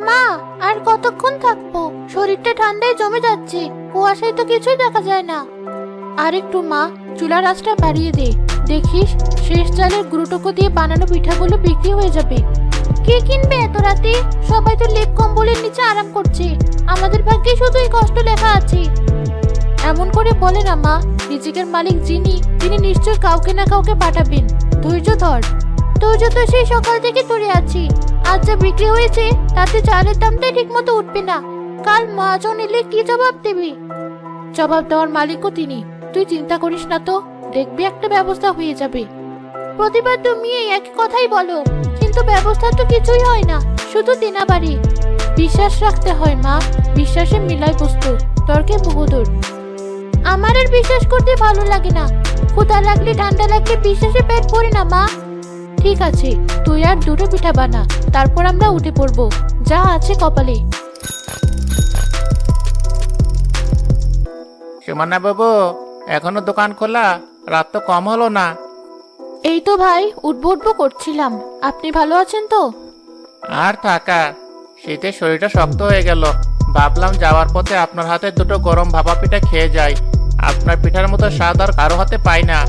মা, আর কতক্ষণ থাকবো? শরীরটা ঠান্ডায় জমে যাচ্ছে, কুয়াশায় তো কিছুই দেখা যায় না। আর একটু মা, চুলার আঁচটা বাড়িয়ে দে। দেখিস শেষ চালের গুঁড়োটুকু দিয়ে বানানো পিঠাগুলো বিক্রি হয়ে যাবে। কে কিনবে এত রাতে? সবাই তো লেপ কম্বলের নিচে আরাম করছে, আমাদের ভাগ্যে শুধু এই কষ্ট লেখা আছে। এমন করে বলে না মা, রিজিকের মালিক যিনি, তিনি নিশ্চয় কাউকে না কাউকে পাঠাবেন। ধৈর্য ধর। ধৈর্য তো সেই সকাল থেকে ধরে আছি। আজ যা বিক্রি হয়েছে তাতে চালের দামটাই ঠিক মতো উঠবে না। কাল মহাজন এলে কি জবাব দেবে? জবাব দেওয়ার মালিকও তিনি। তুই চিন্তা করিস না তো, দেখবি একটা ব্যবস্থা হয়ে যাবে। প্রতিবার তুমি এই এক কথাই বলো, কিন্তু ব্যবস্থা তো কিছুই হয় না, শুধু দিনাবাড়ি। বিশ্বাস রাখতে হয় মা, বিশ্বাসে মিলাই বস্তু, তর্কে বহুদূর। আমার আর বিশ্বাস করতে ভালো লাগে না। ক্ষুধা লাগলে ঠান্ডা লাগলে বিশ্বাসে পেট ভরে না মা। ঠিক আছে, তুই আর দুটো পিঠা বানা, তারপর আমরা উঠে পড়বো, যা আছে কপালে। সুমনা বাবু, এখনো দোকান খোলা? রাত তো কম হলো না। এই তো ভাই, উঠবো উঠবো করছিলাম। আপনি ভালো আছেন তো? আর থাকা, শীতে শরীরটা শক্ত হয়ে গেল। ভাবলাম যাওয়ার পথে আপনার হাতে দুটো গরম ভাপা পিঠা খেয়ে যাই। আপনার পিঠার মতো স্বাদ আর কারো হাতে পাই না।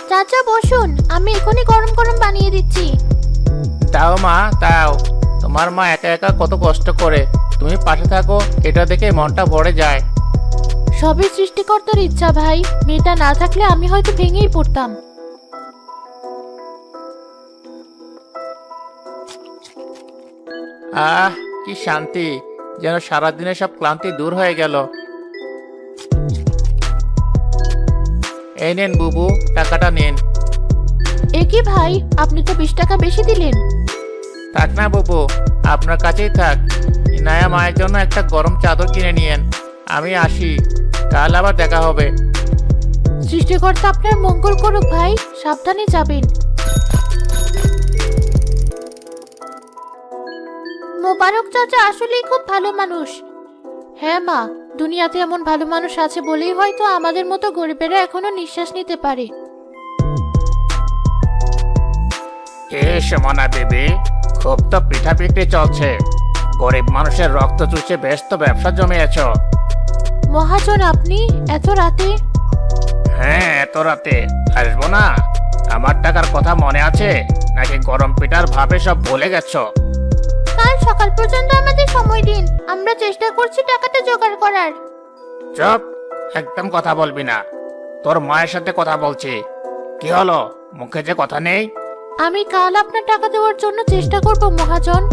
চাচা বসুন, আমি এখনই গরম গরম বানিয়ে দিচ্ছি। দাও মা, দাও। তোমার মা একা একা কত কষ্ট করে, তুমি পাশে থাকো, এটা দেখে মনটা ভরে যায়। সবই সৃষ্টিকর্তার ইচ্ছা ভাই, মেয়েটা না থাকলে আমি হয়তো ভেঙেই পড়তাম। আহ, কি শান্তি, যেন সারাদিনের সব ক্লান্তি দূর হয়ে গেল। এই নেন বুবু, টাকাটা নিন। এ কি ভাই, আপনি তো 20 টাকা বেশি দিলেন। থাক না বুবু, আপনার কাছেই থাক। ইনায়া মায়ের জন্য একটা গরম চাদর কিনে নিয়েন। আমি আসি, কাল আবার দেখা হবে। সৃষ্টিকর্তা আপনার মঙ্গল করুক ভাই, সাবধানে যাবেন। মোবারক চাচা আসলেই খুব ভালো মানুষ। হ্যাঁ মা, দুনিয়াতে এমন ভালো মানুষ আছে বলেই হয়তো আমাদের মতো গরিবেরা এখনো নিঃশ্বাস নিতে পারে। এ সুমনা দেবী, খুব তো পিঠা বিক্রি চলছে। গরিব মানুষের রক্ত চুষে বেশ তো ব্যবসা জমিয়েছ। মহাজন আপনি এত রাতে? হ্যাঁ, এত রাতে আসবো না? আমার টাকার কথা মনে আছে নাকি গরম পিঠার ভাবে সব ভুলে গেছো? কাল সকাল পর্যন্ত আমাদের সময় দিন, আমরা চেষ্টা করছি টাকাটা জোগাড় করার। চুপ, একদম কথা বলবি না। তোর মায়ের সাথে কথা বলছি। কি হলো, মুখে যে কথা নেই? আমি কাল আপনার টাকা দেওয়ার জন্য চেষ্টা করব মহাজন।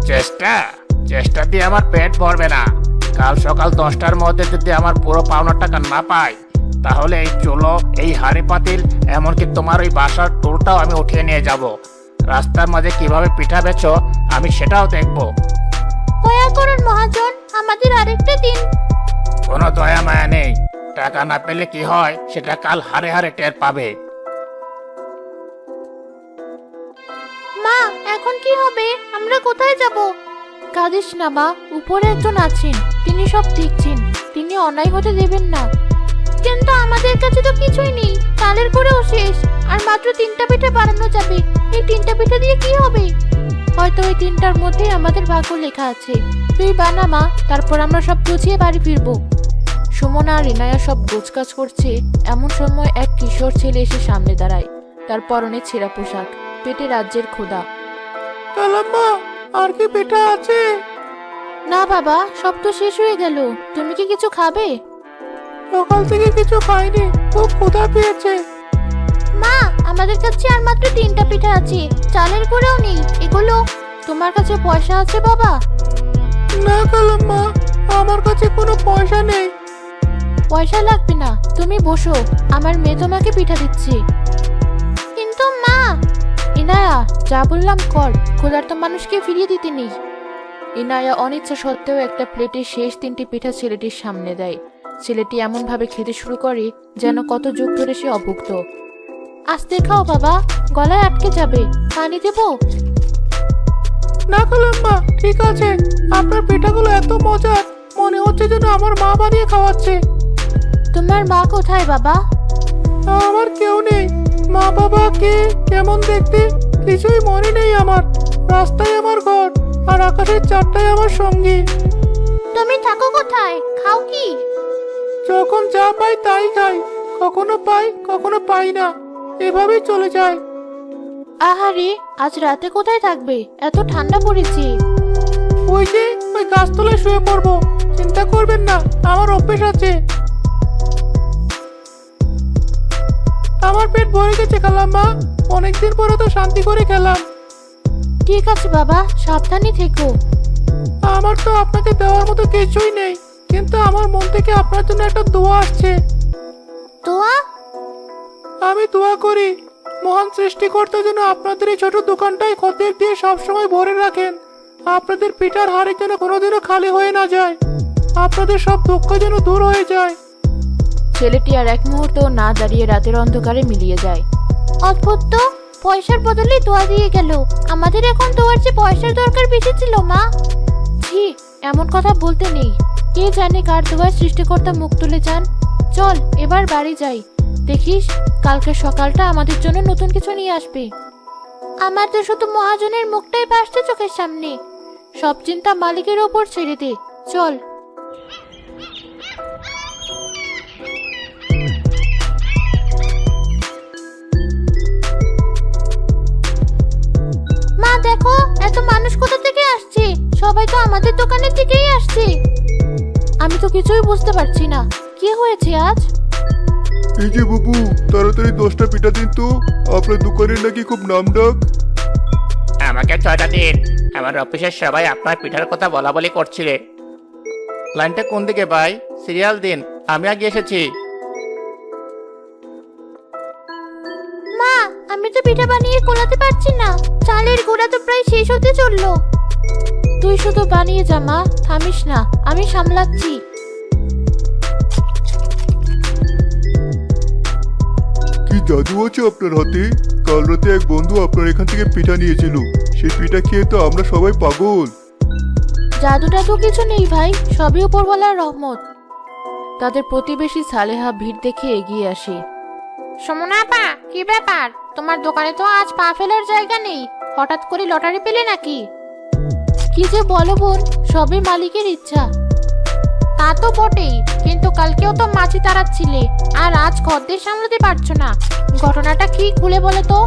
চেষ্টা চেষ্টা দিয়ে আমার পেট ভরবে না। কাল সকাল 10টার মধ্যে যদি আমার পুরো পাওনা টাকা না পাই, তাহলে এই চুলো, এই হাড়ি পাতিল, এমনকি তোমার ওই বাসার টুলটাও আমি উঠিয়ে নিয়ে যাব। রাস্তার মাঝে কিভাবে পিঠা বেচো আমি সেটাও দেখবো। দয়া করুন মহাজন, আমাদের আরেকটা দিন। কোনো দয়া মায়া নেই। টাকা না পেলে কি হয় সেটা কাল হারে হারে টের পাবে। মা, এখন কি হবে? আমরা কোথায় যাব? কাঁদিস না মা, উপরে একজন আছেন, তিনি সব দেখছেন, তিনি অন্যায় হতে দেবেন না। কিন্তু আমাদের কাছে তো কিছুই নেই, চালের গুঁড়োও শেষ, আর মাত্র 3টা পিঠা বানানো যাবে। এই 3টা পিঠা দিয়ে কি হবে? হয়তো ওই 3টার মধ্যে আমাদের ভাগ্য লেখা আছে। তুই বানা মা, তারপর আমরা সব গুছিয়ে বাড়ি ফিরবো। সুমনা আর রিনায়া সব গোছকাজ করছে, এমন সময় এক কিশোর ছেলে এসে সামনে দাঁড়ায়। তার পরনে ছেঁড়া পোশাক, পেটে রাজ্যের ক্ষুধা। কালাম্মা, আর কি পিঠা আছে? না বাবা, সব তো শেষ হয়ে গেল। তুমি কি কিছু খাবে? সকাল থেকে কিছু খাইনি, খুব ক্ষুধা পেয়েছে। মা, আমাদের কাছে আর মাত্র 3টা পিঠা আছে, চালের গুঁড়োও নেই। এগুলো তোমার কাছে পয়সা আছে বাবা? না কালাম্মা, আমার কাছে কোনো পয়সা নেই। পয়সা লাগবে না, তুমি বসো, আমার মেয়ে তোমাকে পিঠা দিচ্ছে। কিন্তু মা। ইনায়া, যা বললাম কর, ক্ষুধার্ত মানুষকে ফিরিয়ে দিতে নেই। ইনায়া অনিচ্ছা সত্ত্বেও একটা প্লেটে শেষ 3টি পিঠা ছেলেটির সামনে দেয়। ছেলেটি এমন ভাবে খেতে শুরু করে যেন কত যুগ ধরে সে অভুক্ত। আস্তে খাও বাবা, গলায় আটকে যাবে। পানি দেবো? না কালাম্মা, ঠিক আছে। আপনার পিঠাগুলো এত মজার, মনে হচ্ছে যেন আমার মা বানিয়ে খাওয়াচ্ছে। তোমার মা কোথায় বাবা? আমার কেউ নেই। মা বাবা কে, কেমন দেখতে কিছুই মনে নেই আমার। রাস্তায় আমার ঘর, আর আকাশের চাঁদটাই আমার সঙ্গী। তুমি থাকো কোথায়, খাও কি? যখন যা পাই তাই খাই, কখনো পাই কখনো পাই না, এভাবেই চলে যায়। আহারে, আজ রাতে কোথায় থাকবে? এত ঠান্ডা পড়েছে। ওই যে ওই গাছতলায় শুয়ে পড়বো, চিন্তা করবেন না, আমার অভ্যেস আছে। আমার পেট ভরে গেছে খালাম্মা, অনেকদিন পরে তো শান্তি করে খেলাম। ঠিক আছে বাবা, সাবধানে থেকো। আমার তো আপনাকে দেওয়ার মতো কিছুই নেই, কিন্তু আমার মন থেকে আপনার জন্য একটা দোয়া আসছে। তোয়া? আমি দোয়া করি মহান সৃষ্টিকর্তা যেন আপনাদের এই ছোট দোকানটাই খদ্দের দিয়ে সবসময় ভরে রাখেন। আপনাদের পিঠার হাড়ি যেন কোনোদিনও খালি হয়ে না যায়, আপনাদের সব দুঃখ যেন দূর হয়ে যায়। ছেলেটি আর এক মুহূর্ত না দাঁড়িয়ে রাতের অন্ধকারে মিলিয়ে যায়। অদ্ভুত তো, পয়সার বদলে দোয়া দিয়ে গেল। আমাদের এখন দোয়ার চেয়ে পয়সার দরকার বেশি ছিল মা। ছি, এমন কথা বলতে নেই। কে জানে কার দোয়ায় সৃষ্টিকর্তা মুখ তুলে যান। চল এবার বাড়ি যাই, দেখিস কালকে সকালটা আমাদের জন্য নতুন কিছু নিয়ে আসবে। আমার তো শুধু মহাজনের মুখটাই ভাসছে চোখের সামনে। সব চিন্তা মালিকের ওপর ছেড়ে দে, চল। মা দেখো, এত মানুষ কোথা থেকে আসছে? সবাই তো আমাদের দোকানের দিকেই আসছে। আমি তো কিছুই বুঝতে পারছি না, কি হয়েছে আজ? এই যে বাবু, তাড়াতাড়ি 10টা পিঠা দিন তো, আপনার দোকানের নাকি খুব নাম ডাক। আমাকে 6টা দিন, আমার অফিসের সবাই আপনার পিঠার কথা বলা বলি করছিলে। লাইনটা কোন দিকে ভাই? সিরিয়াল দিন, আমি আগে এসেছি। মা, আমি তো পিঠা বানিয়ে কোলাতে পারছি না, চালের গুঁড়া তো প্রায় শেষ হতে চললো। তুই শুধু বানিয়ে যা মা, থামিস না, আমি সামলাচ্ছি। কি জাদু আছে আপনার হাতে? কাল রাতে এক বন্ধু আপনার এখান থেকে পিঠা নিয়েছিল, সেই পিঠা খেয়ে তো আমরা সবাই পাগল। জাদুটা তো কিছু নেই ভাই, সবই উপরওয়ালার রহমত। তাদের প্রতিবেশী সালেহা ভিড় দেখে এগিয়ে আসে। সমনা আপা, কি ব্যাপার? তোমার দোকানে তো আজ পা ফেলার জায়গা নেই, হঠাৎ করে লটারি পেলে নাকি? কি যে বলো বোন, সবই মালিকের ইচ্ছা। তা তো বটেই, কিন্তু কালকেও তো মাছি তাড়াচ্ছিলে, আর আজ খদ্দের সামলাতে পারছো না। ঘটনাটা কি খুলে বলো তো।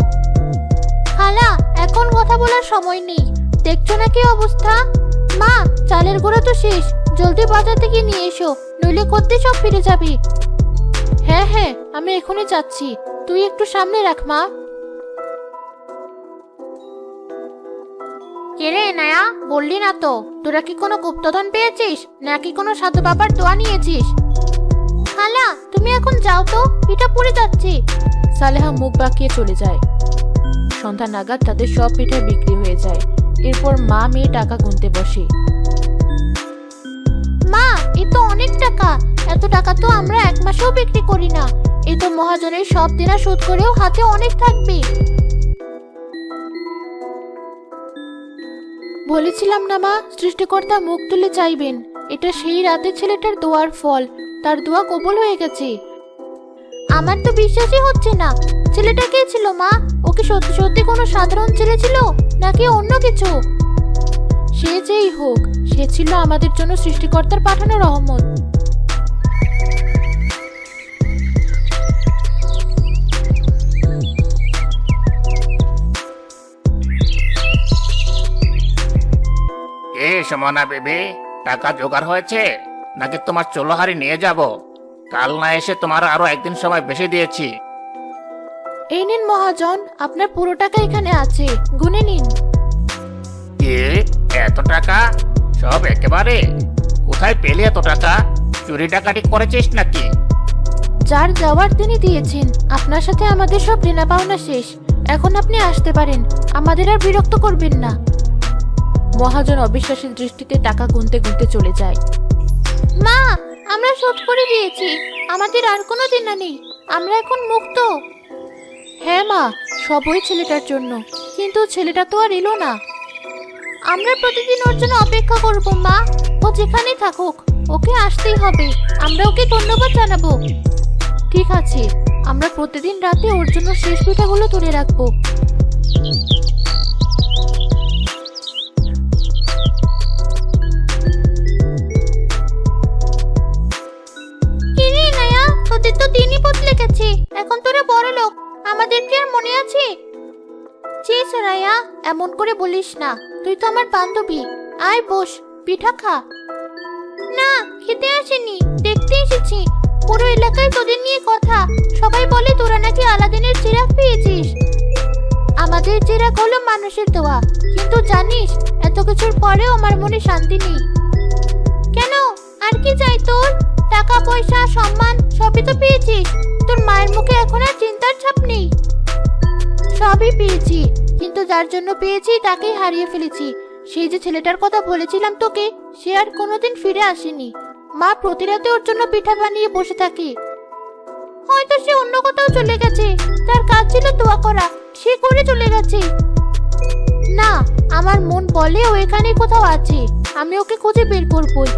খালা, এখন কথা বলার সময় নেই, দেখছো না কি অবস্থা। মা, চালের গুঁড়ো তো শেষ, জলদি বাজার থেকে নিয়ে এসো, নইলে খদ্দের সব ফিরে যাবে। হ্যাঁ হ্যাঁ, আমি এখনই যাচ্ছি, তুই একটু সামনে রাখ মা। কেরে নায়া, বললি না তো, তোরা কি কোনো গুপ্তধন পেয়েছিস নাকি কোনো সাধু বাবার দোয়া নিয়েছিস? খালা, তুমি এখন যাও তো, পিঠা পুড়ে যাচ্ছে। সালেহা মুখ বাঁকিয়ে চলে যায়। সন্ধ্যা নাগাদ তাদের সব পিঠা বিক্রি হয়ে যায়। এরপর মা মেয়ে টাকা গুনতে বসে। মা, এ তো অনেক টাকা, এত টাকা তো আমরা এক মাসেও বিক্রি করি না। এ তো মহাজনের সব দেনা শোধ করেও হাতে অনেক থাকবে। বলেছিলাম না মা, সৃষ্টিকর্তা মুখ তুলে চাইবেন। এটা সেই রাতে ছেলেটার দোয়ার ফল, তার দোয়া কবুল হয়ে গেছে। আমার তো বিশ্বাসই হচ্ছে না। ছেলেটা কে ছিল মা? ওকে সত্যি সত্যি কোনো সাধারণ ছেলে ছিল নাকি অন্য কিছু? সে যেই হোক, সে ছিল আমাদের জন্য সৃষ্টিকর্তার পাঠানো রহমত। এ সমনা বেবি, টাকা জোগাড় হয়েছে নাকি তোমার চোলোহারি নিয়ে যাব? কাল না এসে তোমার আরো একদিন সময় বেশি দিয়েছি। এই নিন মহাজন, আপনার পুরো টাকা এখানে আছে, গুনে নিন। এ এত টাকা? সব একেবারে? কোথায় পেলে এত টাকা? চুরি ডাকাতি করেছিস নাকি? যার যাওয়ার তিনি দিয়েছেন। আপনার সাথে আমাদের সব দেনা পাওনা শেষ, এখন আপনি আসতে পারেন, আমাদের আর বিরক্ত করবেন না। মহাজন অবিশ্বাসী দৃষ্টিতে টাকা গুনতে গুনতে চলে যায়। মা, আমরা শোধ করে দিয়েছি, আমাদের আর কোনো দেনা নেই, আমরা এখন মুক্ত। হ্যাঁ মা, সব ওই ছেলেটার জন্য, কিন্তু ছেলেটা তো আর এলো না। আমরা প্রতিদিন ওর জন্য অপেক্ষা করব মা, ও যেখানেই থাকুক ওকে আসতেই হবে, আমরা ওকে ধন্যবাদ জানাবো। ঠিক আছে, আমরা প্রতিদিন রাতে ওর জন্য শেষ পিঠাগুলো তুলে রাখবো। প্লিজ রায়া, এমন করে বলিস না। তুই তো আমার বান্ধবী। আয় বস, পিঠা খা। না, খেতে আসেনি, দেখতে এসেছি। পুরো এলাকায় তোদের নিয়ে কথা। সবাই বলে তোরা নাকি আলাদিনের চিরাগ পেয়েছিস। আমাদের চিরাগ হলো মানুষের দোয়া, কিন্তু জানিস এত কিছুর পরেও আমার মনে শান্তি নেই। কেন, আর কি চাই তোর? টাকা পয়সা সম্মান সবই তো পেয়েছিস। তোর মায়ের মুখে এখন আর চিন্তার ছাপ নেই। সবই পেয়েছি, কিন্তু যার জন্য পেয়েছি তাকেই হারিয়ে ফেলেছি। সেই যে ছেলেটার কথা বলেছিলাম তোকে, সে আর কোনোদিন ফিরে আসেনি। মা প্রতি রাতে ওর জন্য পিঠা বানিয়ে বসে থাকে। হয়তো সে অন্য কোথাও চলে গেছে। তার কাজ ছিল দোয়া করা, সে করে চলে গেছে। না, আমার মন বলে ও এখানে কোথাও আছে। আমি ওকে খুঁজে বের করবই।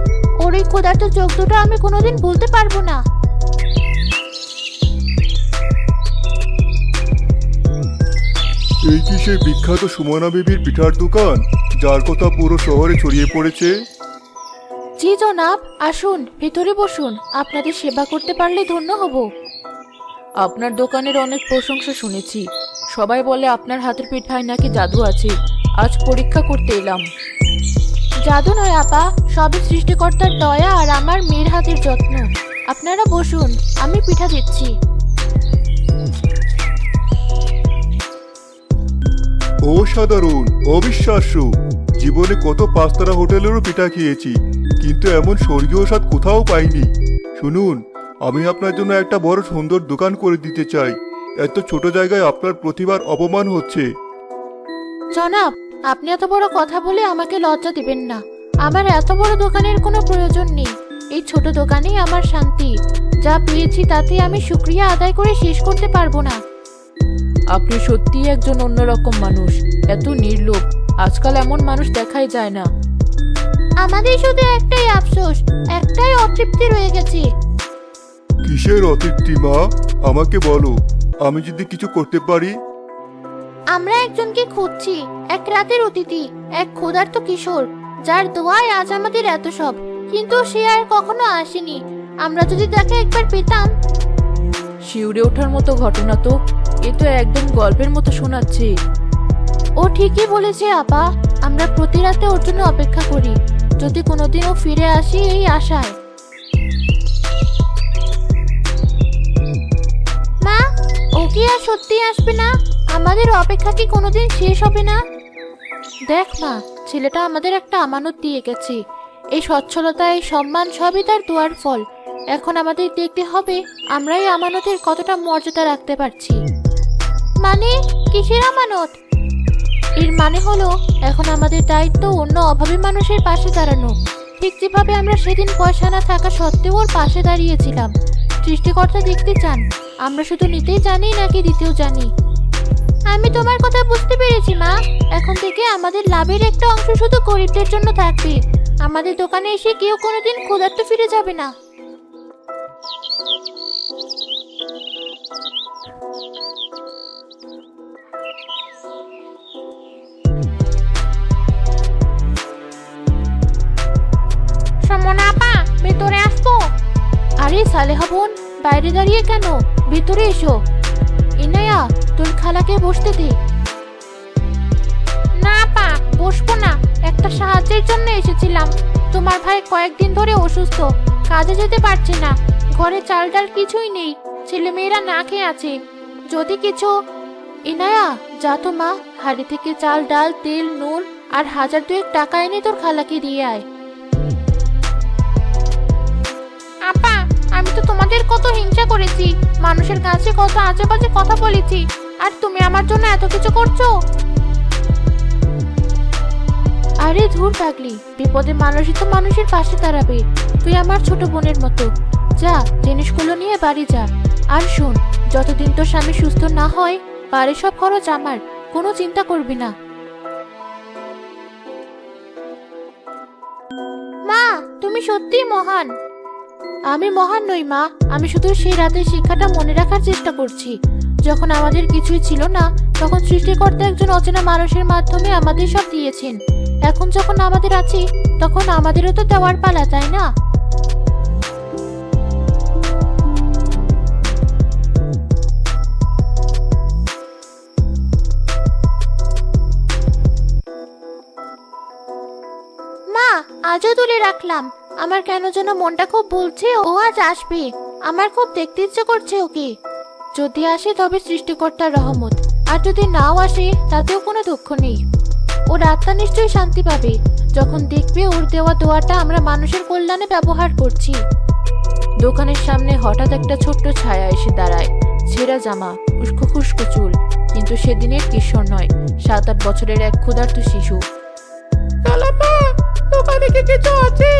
ওর এই ক্ষুধার্ত চোখ দুটো আমি কোনোদিন ভুলতে পারবো না। এই কি সেই বিখ্যাত সুমনা বেবির পিঠার দোকান, যার কথা পুরো শহরে ছড়িয়ে পড়েছে? জি জনাব, আসুন ভেতরে বসুন। আপনাদের সেবা করতে পারলে ধন্য হব। আপনার দোকানের অনেক প্রশংসা শুনেছি। সবাই বলে আপনার হাতের পিঠায় নাকি জাদু আছে। আজ পরীক্ষা করতে এলাম। জাদু নয় আপা, সবই সৃষ্টিকর্তার দয়া আর আমার মেয়ের হাতের যত্ন। আপনারা বসুন, আমি পিঠা দিচ্ছি। অসাধারণ, অবিশ্বাস্য। জীবনে কত পাঁচতারা হোটেলেরও পিঠা খেয়েছি, কিন্তু এমন স্বর্গীয় স্বাদ কোথাও পাইনি। শুনুন, আমি আপনার জন্য একটা বড় সুন্দর দোকান করে দিতে চাই। এত ছোট জায়গায় আপনার প্রতিভার অপমান হচ্ছে। জনাব, আপনি এত বড় কথা বলে আমাকে লজ্জা দিবেন না। আমার এত বড় দোকানের কোনো প্রয়োজন নেই। এই ছোট দোকানেই আমার শান্তি। যা পেয়েছি তাতে আমি শুকরিয়া আদায় করে শেষ করতে পারবো না। আপনি সত্যিই একজন অন্যরকম মানুষ। এত নির্লোভ, আজকাল এমন মানুষ দেখাই যায় না। আমাদের শুধু একটাই আফসোস, একটাই অতৃপ্তি রয়ে গেছে। কিসের অতৃপ্তি মা? আমাকে বলো, আমি যদি কিছু করতে পারি। আমরা একজনকে খুঁজছি, এক রাতের অতিথি, এক ক্ষুধার্ত কিশোর, যার দোয়ায় আজ আমাদের এত সব। কিন্তু সে আর কখনো আসেনি। আমরা যদি তাকে একবার পেতাম। শিউরে ওঠার মতো ঘটনা তো। এ তো একদম গল্পের মতো শোনাচ্ছে। ও ঠিকই বলেছে আপা। আমরা প্রতি রাতে ওর জন্য অপেক্ষা করি, যদি কোনোদিন ও ফিরে আসে এই আশায়। মা, ও কি আর সত্যি আসবে না? আমাদের অপেক্ষা কি কোনোদিন শেষ হবে না? দেখ মা, ছেলেটা আমাদের একটা আমানত দিয়ে গেছে। এই সচ্ছলতা, এই সম্মান সবই তার দোয়ার ফল। এখন আমাদের দেখতে হবে আমরা এই আমানতের কতটা মর্যাদা রাখতে পারছি। মানে কিসের আমানত? এর মানে হলো এখন আমাদের দায়িত্ব অন্য অভাবী মানুষের পাশে দাঁড়ানো। ঠিক যেভাবে আমরা সেদিন পয়সা না থাকা সত্ত্বেও ওর পাশে দাঁড়িয়েছিলাম। সৃষ্টিকর্তা দেখতে চান আমরা শুধু নিতেই জানি নাকি দিতেও জানি। আমি তোমার কথা বুঝতে পেরেছি মা। এখন থেকে আমাদের লাভের একটা অংশ শুধু গরিবদের জন্য থাকবে। আমাদের দোকানে এসে কেউ কোনোদিন ক্ষুধার্ত ফিরে যাবে না। সমনা আপা, ভেতরে আসবো? আরে সালেহা বোন, বাইরে দাঁড়িয়ে কেন? ভেতরে এসো। ইনায়া, তোর খালাকে বসতে দে। না আপা, বসবো না। একটা সাহায্যের জন্য এসেছিলাম। তোমার ভাই কয়েকদিন ধরে অসুস্থ, কাজে যেতে পারছে না। ঘরে চাল ডাল কিছুই নেই, ছেলে মেয়েরা না খেয়ে আছে। যদি কিছু। ইনায়া, যা তো মা, হাড়ি থেকে চাল ডাল তেল নুন আর 1000-2 টাকা এনে তোর খালাকে দিয়ে আয়। আপা, আমি তো তোমাদের কত হিংসা করেছি, মানুষের কাছে কত আজে বাজে কথা বলেছি, আর তুমি আমার জন্য এত কিছু করছো। আরে ধুর পাগলি, বিপদে মানুষই তো মানুষের পাশে দাঁড়াবে। তুই আমার ছোট বোনের মতো। যা, জিনিসগুলো নিয়ে বাড়ি যা। আর শোন, যতদিন তোর স্বামী সুস্থ না হয় বাড়ির সব খরচ আমার, কোনো চিন্তা করবি না। মা, তুমি সত্যিই মহান। আমি মহান নই মা, আমি শুধু সেই রাতের শিক্ষাটা মনে রাখার চেষ্টা করছি। যখন আমাদের কিছুই ছিল না, তখন সৃষ্টিকর্তা একজন অচেনা মানুষের মাধ্যমে আমাদের সব দিয়েছেন। এখন যখন আমাদের আছে, তখন আমাদেরও তো দেওয়ার পালা, তাই না? আজও তুলে রাখলাম। আমার কেন যেন মনটা খুব বলছে ও আজ আসবে। আমার খুব দেখতে ইচ্ছে করছে ওকে। যদি আসে তবে সৃষ্টিকর্তার রহমত, আর যদি নাও আসে তাতেও কোনো দুঃখ নেই। ওর আত্মা নিশ্চয়ই শান্তি পাবে যখন দেখবে ওর দেওয়া দোয়াটা আমরা মানুষের কল্যাণে ব্যবহার করছি। দোকানের সামনে হঠাৎ একটা ছোট্ট ছায়া এসে দাঁড়ায়। ছেঁড়া জামা, উস্কো খুস্কো চুল, কিন্তু সেদিনের কিশোর নয়, 7-8 বছরের এক ক্ষুধার্ত শিশু। কালাপা, দোকানে কি কিছু আছে?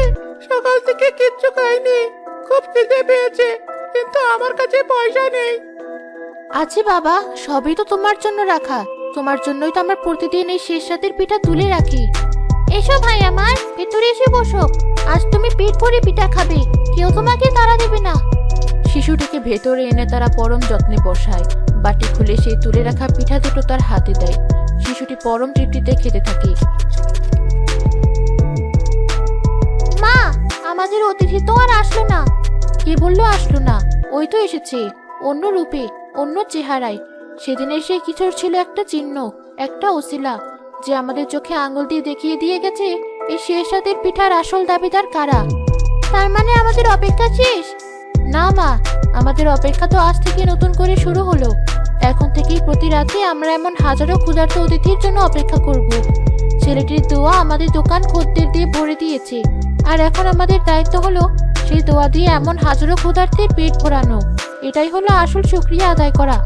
সকাল থেকে কিচ্ছু খাইনি, খুব খিদে পেয়েছে, কিন্তু আমার কাছে পয়সা নেই। আছে বাবা, সবই তো তোমার জন্য রাখা। তোমার জন্যই তো আমরা প্রতিদিন এই শেষ রাতের পিঠা তুলে রাখি। এসো ভাই আমার, ভেতরে এসে বসো। আজ তুমি পেট ভরে পিঠা খাবে, কেউ তোমাকে তাড়া দেবে না। শিশুটিকে ভেতরে এনে তারা পরম যত্নে বসায়। বাটি খুলে সেই তুলে রাখা পিঠা দুটো তার হাতে দেয়। শিশুটি পরম তৃপ্তিতে খেতে থাকে। মা, আমাদের অতিথি তো আর আসলো না। কে বললো আসলো না? ওই তো এসেছে, অন্য রূপে, অন্য চেহারায়। সেদিনের সেই কিশোর ছিল একটা চিহ্ন, একটা ওসিলা, যে আমাদের চোখে আঙুল দিয়ে দেখিয়ে দিয়ে গেছে এই শেষ রাতের পিঠার আসল দাবিদার কারা। তার মানে আমাদের অপেক্ষা শেষ? না মা, আমাদের অপেক্ষা তো আজ থেকে নতুন করে শুরু হলো। এখন থেকেই প্রতি রাতে আমরা এমন হাজারো ক্ষুধার্ত অতিথির জন্য অপেক্ষা করব। ছেলেটির দোয়া আমাদের দোকান খদ্দের দিয়ে ভরে দিয়েছে, আর এখন আমাদের দায়িত্ব হলো সেই দোয়া দিয়ে এমন হাজারো ক্ষুধার্তের পেট ভরানো। এটাই হলো আসল শুকরিয়া আদায় করা।